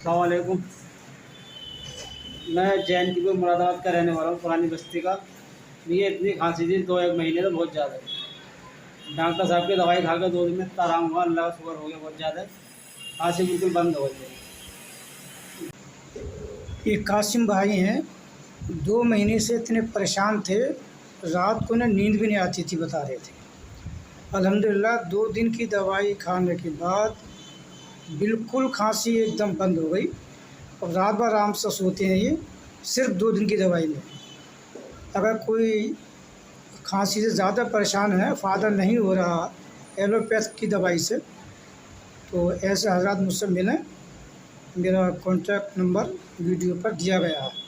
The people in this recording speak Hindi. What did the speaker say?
अस्सलामुअलैकुम। मैं जैनपुर मुरादाबाद का रहने वाला हूँ, पुरानी बस्ती का। मुझे इतनी खांसी थी 1 महीने से बहुत ज़्यादा। डॉक्टर साहब की दवाई खा के 2 दिन में इतना आराम हुआ, अल्लाह का शुक्र हो गया बहुत ज़्यादा। खांसी बिल्कुल बंद हो गई है। ये कासिम भाई हैं। 2 महीने से इतने परेशान थे, रात को ना नींद भी नहीं आती थी, बता रहे थे। अल्हम्दुलिल्लाह 2 दिन की दवाई खाने के बाद बिल्कुल खांसी एकदम बंद हो गई और रात भर आराम से सोते हैं। ये सिर्फ 2 दिन की दवाई में। अगर कोई खांसी से ज़्यादा परेशान है, फ़ायदा नहीं हो रहा एलोपैथ की दवाई से, तो ऐसे हज़रात मुझसे मिलें। मेरा कॉन्टैक्ट नंबर वीडियो पर दिया गया है।